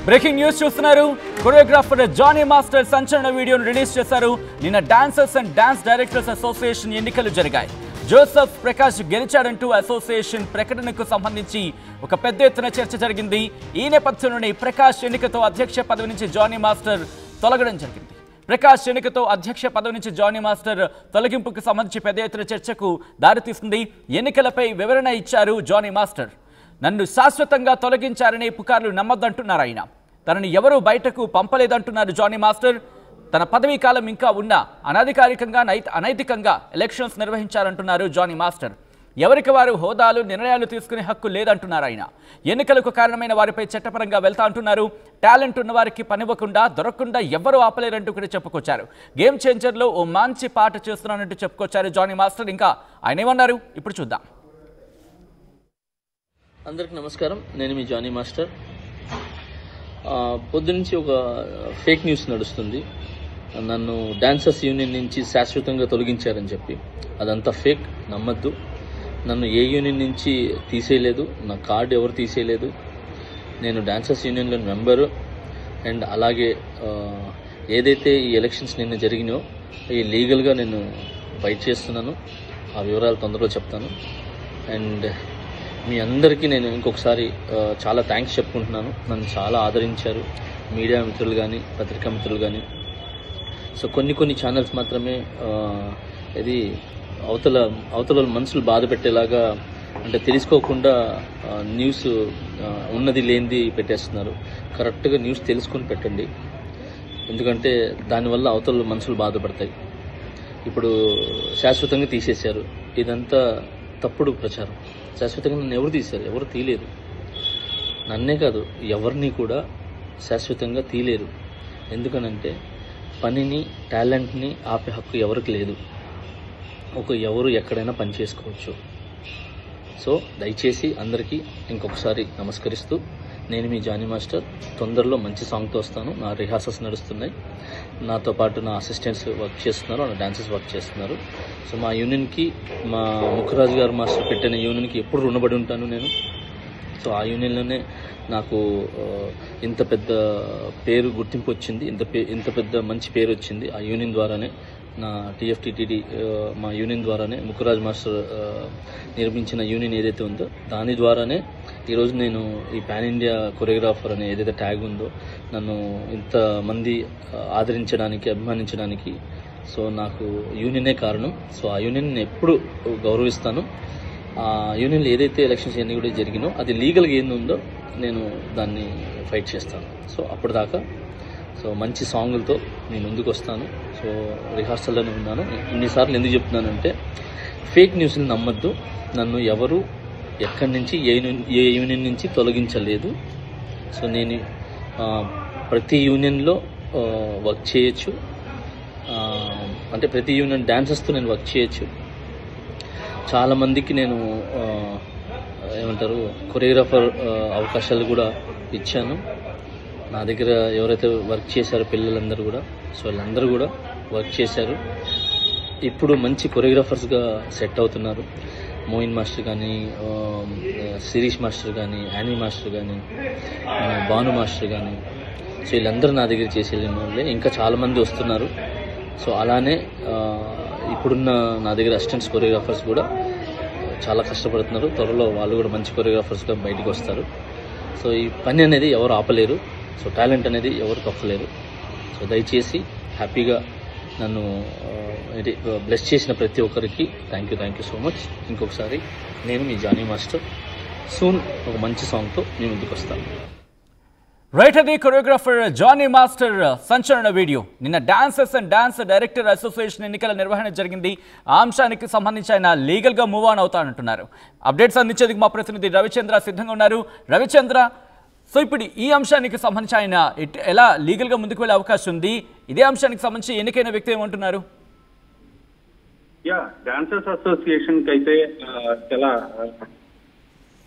Breaking news చూస్తున్నారు. Choreographer Johnny master సంచలన వీడియోను రిలీజ్ చేశారు. నిన్న dancers and dance directors association ఎన్నికలు జరిగాయి. జోసెఫ్ ప్రకాష్ గెలిచాడంటూ అసోసియేషన్ ప్రకటనకు సంబంధించి ఒక పెద్ద ఎత్తున చర్చ జరిగింది. ఈ నేపథ్యంలోనే ప్రకాష్ ఎన్నికతో అధ్యక్ష పదవి నుంచి జానీ మాస్టర్ తొలగడం జరిగింది. ప్రకాష్ ఎన్నికతో అధ్యక్ష పదవి నుంచి జానీ మాస్టర్ తొలగింపుకు సంబంధించి పెద్ద ఎత్తున చర్చకు దారితీస్తుంది. ఎన్నికలపై వివరణ ఇచ్చారు జానీ మాస్టర్. నన్ను శాశ్వతంగా తొలగించారనే పుకార్లు నమ్మద్దంటున్నారు ఆయన. తనని ఎవరూ బయటకు పంపలేదంటున్నారు జానీ మాస్టర్. తన పదవీ కాలం ఇంకా ఉన్నా అనధికారికంగా అనైతికంగా ఎలక్షన్స్ నిర్వహించారంటున్నారు జానీ మాస్టర్. ఎవరికి వారు హోదాలు నిర్ణయాలు తీసుకునే హక్కు లేదంటున్నారు ఆయన. ఎన్నికలకు కారణమైన వారిపై చట్టపరంగా వెళ్తా అంటున్నారు. టాలెంట్ ఉన్న వారికి పనివ్వకుండా దొరకకుండా ఎవరు ఆపలేరంటూ కూడా చెప్పుకొచ్చారు. గేమ్ చేంజర్లో ఓ మంచి పాట చేస్తున్నానంటూ చెప్పుకొచ్చారు జానీ మాస్టర్. ఇంకా ఆయన ఏమన్నారు ఇప్పుడు చూద్దాం. అందరికి నమస్కారం, నేను మీ జానీ మాస్టర్. పొద్దునుంచి ఒక ఫేక్ న్యూస్ నడుస్తుంది. నన్ను డాన్సర్స్ యూనియన్ నుంచి శాశ్వతంగా తొలగించారని చెప్పి. అదంతా ఫేక్, నమ్మద్దు. నన్ను ఏ యూనియన్ నుంచి తీసేయలేదు, నా కార్డు ఎవరు తీసేయలేదు. నేను డాన్సర్స్ యూనియన్లో మెంబరు. అండ్ అలాగే ఏదైతే ఈ ఎలక్షన్స్ నిన్న జరిగినాయో ఈ లీగల్గా నేను ఫైట్ చేస్తున్నాను. ఆ వివరాలు తొందరలో చెప్తాను. అండ్ మీ అందరికీ నేను ఇంకొకసారి చాలా థ్యాంక్స్ చెప్పుకుంటున్నాను. నన్ను చాలా ఆదరించారు మీడియా మిత్రులు కానీ పత్రికా మిత్రులు కానీ. సో కొన్ని ఛానల్స్ మాత్రమే ఇది అవతల మనసులు బాధ పెట్టేలాగా, అంటే తెలుసుకోకుండా న్యూస్ ఉన్నది లేనిది పెట్టేస్తున్నారు. కరెక్ట్గా న్యూస్ తెలుసుకొని పెట్టండి, ఎందుకంటే దానివల్ల అవతల మనసులు బాధపడతాయి. ఇప్పుడు శాశ్వతంగా తీసేశారు, ఇదంతా తప్పుడు ప్రచారం. శాశ్వతంగా నన్ను ఎవరు తీశారు? ఎవరు తీయలేరు. నన్నే కాదు, ఎవరిని కూడా శాశ్వతంగా తీయలేరు. ఎందుకనంటే పనిని, టాలెంట్ని ఆపే హక్కు ఎవరికి లేదు. ఎవరు ఎక్కడైనా పని చేసుకోవచ్చు. సో దయచేసి అందరికీ ఇంకొకసారి నమస్కరిస్తూ, నేను మీ జానీ మాస్టర్. తొందరలో మంచి సాంగ్తో వస్తాను. నా రిహార్సల్స్ నడుస్తున్నాయి. నాతో పాటు నా అసిస్టెంట్స్ వర్క్ చేస్తున్నారు, నా డాన్సర్స్ వర్క్ చేస్తున్నారు. సో మా యూనియన్కి, మా ముఖరాజు గారు మాస్టర్ పెట్టిన యూనియన్కి ఎప్పుడు రుణపడి ఉంటాను నేను. సో ఆ యూనియన్లోనే నాకు ఇంత పెద్ద పేరు, గుర్తింపు వచ్చింది. ఇంత పెద్ద మంచి పేరు వచ్చింది ఆ యూనియన్ ద్వారానే. నా టీఎఫ్టీటీడీ మా యూనియన్ ద్వారానే, ముఖరాజ్ మాస్టర్ నిర్మించిన యూనియన్ ఏదైతే ఉందో దాని ద్వారానే ఈరోజు నేను ఈ పాన్ ఇండియా కొరియోగ్రాఫర్ అనే ఏదైతే ట్యాగ్ ఉందో నన్ను ఇంతమంది ఆదరించడానికి, అభిమానించడానికి సో నాకు యూనియనే కారణం. సో ఆ యూనియన్ నేను ఎప్పుడు గౌరవిస్తాను. ఆ యూనియన్లో ఏదైతే ఎలక్షన్స్ అన్నీ కూడా జరిగినో అది లీగల్గా ఏందుందో నేను దాన్ని ఫైట్ చేస్తాను. సో అప్పటిదాకా సో మంచి సాంగులతో నేను ముందుకు వస్తాను. సో రిహార్సల్లోనే ఉన్నాను. ఇన్నిసార్లు ఎందుకు చెప్తున్నానంటే ఫేక్ న్యూస్ని నమ్మద్దు. నన్ను ఎవరు ఎక్కడి నుంచి ఏ యూనియన్ నుంచి తొలగించలేదు. సో నేను ప్రతి యూనియన్లో వర్క్ చేయొచ్చు. అంటే ప్రతి యూనియన్ డాన్సర్స్తో నేను వర్క్ చేయొచ్చు. చాలామందికి నేను కొరియోగ్రాఫర్ అవకాశాలు కూడా ఇచ్చాను. నా దగ్గర ఎవరైతే వర్క్ చేశారో పిల్లలందరూ కూడా, సో వాళ్ళందరూ కూడా వర్క్ చేశారు. ఇప్పుడు మంచి కొరియోగ్రాఫర్స్గా సెట్ అవుతున్నారు. మోయిన్ మాస్టర్ కానీ, శిరీష్ మాస్టర్ కానీ, యానీ మాస్టర్ కానీ, భాను మాస్టర్ కానీ, సో వీళ్ళందరూ నా దగ్గర చేసి వెళ్ళిన వాళ్ళే. ఇంకా చాలామంది వస్తున్నారు. సో అలానే ఇప్పుడున్న నా దగ్గర అసిస్టెంట్స్ కొరియోగ్రాఫర్స్ కూడా చాలా కష్టపడుతున్నారు. త్వరలో వాళ్ళు కూడా మంచి కొరియోగ్రాఫర్స్గా బయటకు వస్తారు. సో ఈ పని అనేది ఎవరు ఆపలేరు. సో టాలెంట్ అనేది ఎవరు తొక్కలేరు. సో దయచేసి హ్యాపీగా నన్ను బ్లెస్ చేసిన ప్రతి ఒక్కరికి థ్యాంక్ యూ సో మచ్. ఇంకొకసారి నేను మీ జానీ మాస్టర్. సూన్ ఒక మంచి సాంగ్తో నేను ముందుకు వస్తాను. రైట్, అది కొరియోగ్రాఫర్ జానీ మాస్టర్ సంచలన వీడియో. నిన్న dancers and dance director association ఎన్నికల నిర్వహణ జరిగింది. ఆ అంశానికి సంబంధించి ఆయన లీగల్గా మూవ్ ఆన్ అవుతానంటున్నారు. అప్డేట్స్ అందించేందుకు మా ప్రతినిధి రవిచంద్ర సిద్ధంగా ఉన్నారు. రవిచంద్ర, సో ఇప్పుడు ఈ అంశానికి సంబంధించి ఆయన ఎలా లీగల్గా ముందుకు వెళ్ళే అవకాశం ఉంది? ఇదే అంశానికి సంబంధించి ఎన్నికైన వ్యక్తి ఏమంటున్నారు? డాన్సర్స్ అసోసియేషన్ కి అయితే చాలా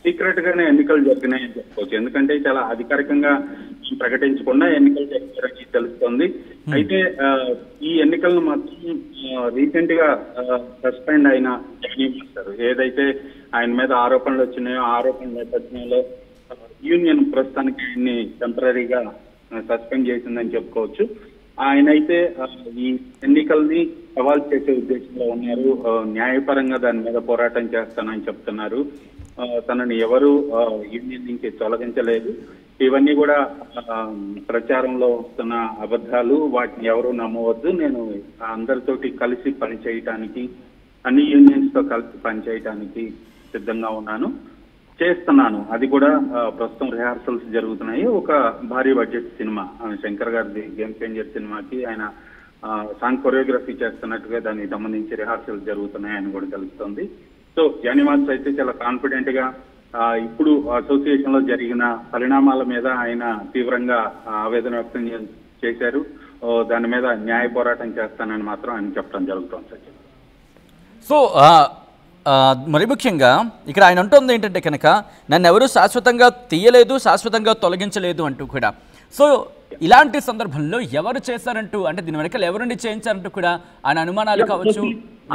సీక్రెట్ గానే ఎన్నికలు జరిగినాయని చెప్పుకోవచ్చు. ఎందుకంటే చాలా అధికారికంగా ప్రకటించకుండా ఎన్నికలు జరిగారని తెలుస్తోంది. అయితే ఈ ఎన్నికలను మాత్రం రీసెంట్ గా సస్పెండ్ అయిన జానీ మాస్టర్ ఏదైతే ఆయన మీద ఆరోపణలు వచ్చినాయో ఆరోపణల నేపథ్యంలో యూనియన్ ప్రస్తుతానికి ఆయన్ని టెంపరీగా సస్పెండ్ చేసిందని చెప్పుకోవచ్చు. ఆయనైతే ఈ ఎన్నికల్ని సవాల్ చేసే ఉద్దేశంలో ఉన్నారు. న్యాయపరంగా దాని మీద పోరాటం చేస్తానని చెప్తున్నారు. తనని ఎవరు యూనియన్ నుంచి తొలగించలేదు. ఇవన్నీ కూడా ప్రచారంలో వస్తున్న అబద్ధాలు, వాటిని ఎవరు నమ్మవద్దు. నేను అందరితోటి కలిసి పనిచేయటానికి, అన్ని యూనియన్స్ తో కలిసి పనిచేయటానికి సిద్ధంగా చేస్తున్నాను. అది కూడా ప్రస్తుతం రిహార్సల్స్ జరుగుతున్నాయి. ఒక భారీ బడ్జెట్ సినిమా శంకర్ గారిది గేమ్ చేంజర్ సినిమాకి ఆయన సాంగ్ కొరియోగ్రఫీ చేస్తున్నట్టుగా దానికి సంబంధించి రిహార్సల్స్ జరుగుతున్నాయని కూడా తెలుస్తుంది. సో జానీ మాస్టర్ అయితే చాలా కాన్ఫిడెంట్ గా ఇప్పుడు అసోసియేషన్ లో జరిగిన పరిణామాల మీద ఆయన తీవ్రంగా ఆవేదన వ్యక్తం చేశారు. దాని మీద న్యాయ పోరాటం చేస్తానని మాత్రం ఆయన చెప్పడం జరుగుతుంది సచిన్. సో మరి ముఖ్యంగా ఇక్కడ ఆయన అంటుంది ఏంటంటే కనుక నన్ను ఎవరు శాశ్వతంగా తీయలేదు, శాశ్వతంగా తొలగించలేదు అంటూ కూడా. సో ఇలాంటి సందర్భంలో ఎవరు చేశారంటూ, అంటే దీని వెనకాల ఎవరిని చేయించారంటూ కూడా ఆయన అనుమానాలు కావచ్చు.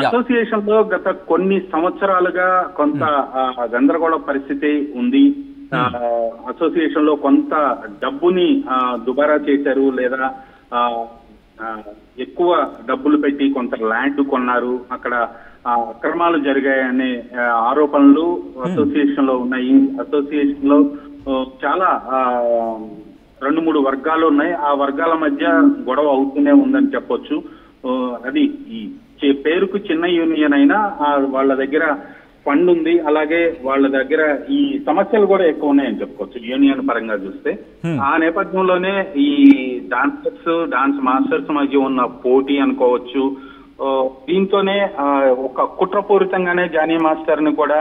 అసోసియేషన్ లో గత కొన్ని సంవత్సరాలుగా కొంత గందరగోళ పరిస్థితి ఉంది. అసోసియేషన్ లో కొంత డబ్బుని దుబారా చేశారు, లేదా ఎక్కువ డబ్బులు పెట్టి కొంత ల్యాండ్ కొన్నారు. అక్కడ అక్రమాలు జరిగాయనే ఆరోపణలు అసోసియేషన్ లో ఉన్నాయి. అసోసియేషన్ లో చాలా 2-3 వర్గాలు ఉన్నాయి. ఆ వర్గాల మధ్య గొడవ అవుతూనే ఉందని చెప్పొచ్చు. అది ఈ పేరుకు చిన్న యూనియన్ అయినా వాళ్ళ దగ్గర ఫండ్ ఉంది, అలాగే వాళ్ళ దగ్గర ఈ సమస్యలు కూడా ఎక్కువ ఉన్నాయని చెప్పుకోవచ్చు యూనియన్ పరంగా చూస్తే. ఆ నేపథ్యంలోనే ఈ డాన్స్ మాస్టర్స్ మధ్య ఉన్న పోటీ అనుకోవచ్చు. దీంతోనే ఒక కుట్రపూరితంగానే జానీ మాస్టర్ ని కూడా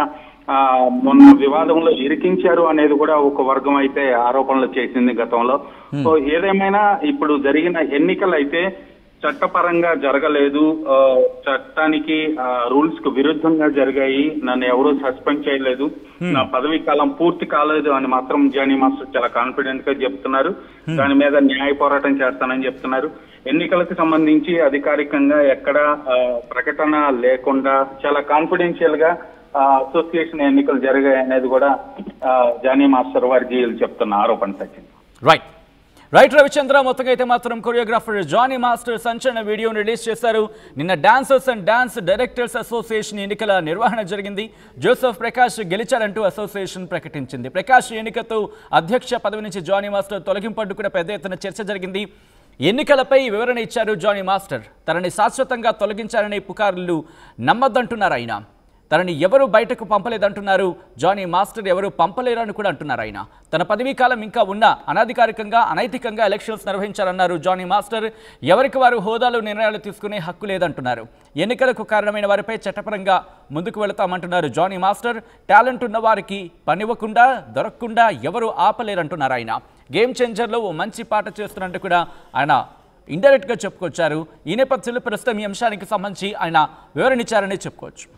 మొన్న వివాదంలో ఇరికించారు అనేది కూడా ఒక వర్గం అయితే ఆరోపణలు చేసింది గతంలో. సో ఏదేమైనా ఇప్పుడు జరిగిన ఎన్నికలు అయితే చట్టపరంగా జరగలేదు, చట్టానికి రూల్స్ కు విరుద్ధంగా జరిగాయి, నన్ను ఎవరూ సస్పెండ్ చేయలేదు, నా పదవీ కాలం పూర్తి కాలేదు అని మాత్రం జానీ మాస్టర్ చాలా కాన్ఫిడెంట్ గా చెప్తున్నారు. దాని మీద న్యాయ పోరాటం చేస్తానని చెప్తున్నారు. ఎన్నికలకు సంబంధించి అధికారికంగా ఎక్కడ ప్రకటన లేకుండా చాలా కాన్ఫిడెన్షియల్ గా అసోసియేషన్ ఎన్నికలు జరిగాయి అనేది కూడా జానీ మాస్టర్ వర్గీయులు చెప్తున్న ఆరోపణ సచిన్. రైట్ రవిచంద్ర, మొత్తంగా అయితే మాత్రం కొరియోగ్రాఫర్ జానీ మాస్టర్ సంచలన వీడియోను రిలీజ్ చేశారు. నిన్న dancers and dance directors association ఎన్నికల నిర్వహణ జరిగింది. జోసెఫ్ ప్రకాష్ గెలిచారంటూ అసోసియేషన్ ప్రకటించింది. ప్రకాష్ ఎన్నికతో అధ్యక్ష పదవి నుంచి జానీ మాస్టర్ తొలగింపంటూ కూడా పెద్ద ఎత్తున చర్చ జరిగింది. ఎన్నికలపై వివరణ ఇచ్చారు జానీ మాస్టర్. తనని శాశ్వతంగా తొలగించారనే పుకార్లు నమ్మద్దంటున్నారు ఆయన. తనని ఎవరు బయటకు పంపలేదంటున్నారు జానీ మాస్టర్. ఎవరు పంపలేరని కూడా అంటున్నారు ఆయన. తన పదవీ కాలం ఇంకా ఉన్న అనధికారికంగా అనైతికంగా ఎలక్షన్స్ నిర్వహించారన్నారు జానీ మాస్టర్. ఎవరికి వారు హోదాలు నిర్ణయాలు తీసుకునే హక్కు లేదంటున్నారు. ఎన్నికలకు కారణమైన వారిపై చట్టపరంగా ముందుకు వెళతామంటున్నారు జానీ మాస్టర్. టాలెంట్ ఉన్న వారికి పనివ్వకుండా దొరకకుండా ఎవరు ఆపలేరంటున్నారు ఆయన. గేమ్ చేంజర్లో ఓ మంచి పాట చేస్తున్నట్టు కూడా ఆయన ఇండైరెక్ట్గా చెప్పుకొచ్చారు. ఈ నేపథ్యంలో ప్రస్తుతం ఈ అంశానికి సంబంధించి ఆయన వివరణ ఇచ్చారని చెప్పుకోవచ్చు.